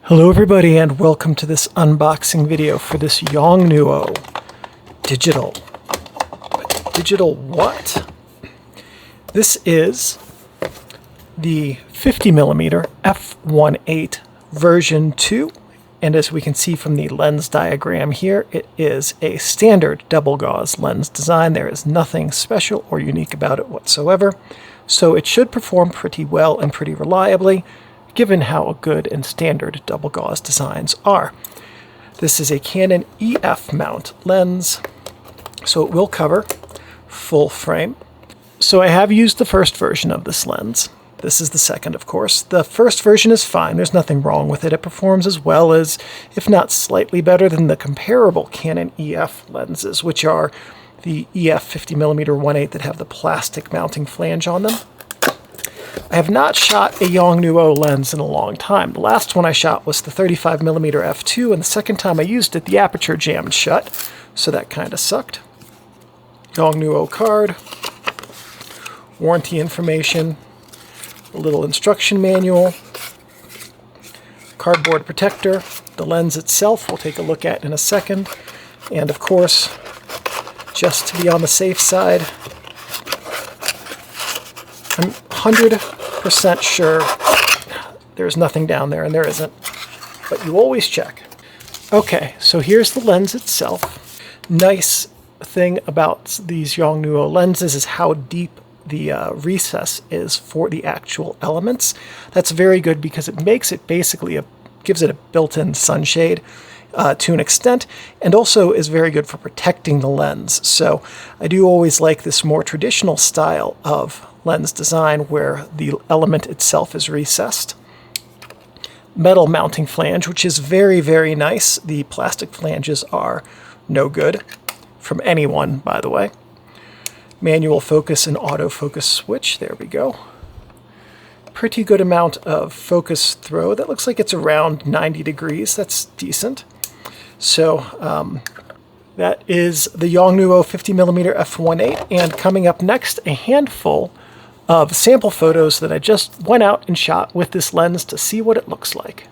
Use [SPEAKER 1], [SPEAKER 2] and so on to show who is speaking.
[SPEAKER 1] Hello everybody and welcome to this unboxing video for this Yongnuo digital. Digital what? This is the 50mm f1.8 version 2, and as we can see from the lens diagram here, it is a standard double gauze lens design. There is nothing special or unique about it whatsoever, so it should perform pretty well and pretty reliably, given how good and standard double gauze designs are. This is a Canon EF mount lens, so it will cover full frame. So I have used the first version of this lens. This is the second, of course. The first version is fine. There's nothing wrong with it. It performs as well as, if not slightly better than the comparable Canon EF lenses, which are the EF 50mm 1.8 that have the plastic mounting flange on them. I have not shot a Yongnuo lens in a long time. The last one I shot was the 35mm f2, and the second time I used it, the aperture jammed shut, so that kind of sucked. Yongnuo card, warranty information, a little instruction manual, cardboard protector, the lens itself we'll take a look at in a second, and of course, just to be on the safe side, I'm 100% sure there's nothing down there, and there isn't, but you always check. Okay, so here's the lens itself. Nice thing about these Yongnuo lenses is how deep the recess is for the actual elements. That's very good because it makes it basically gives it a built-in sunshade to an extent, and also is very good for protecting the lens. So I do always like this more traditional style of lens design where the element itself is recessed. Metal mounting flange, which is very, very nice. The plastic flanges are no good from anyone, by the way. Manual focus and autofocus switch, there we go. Pretty good amount of focus throw. That looks like it's around 90 degrees, that's decent. So that is the Yongnuo 50mm f1.8, and coming up next, a handful of sample photos that I just went out and shot with this lens to see what it looks like.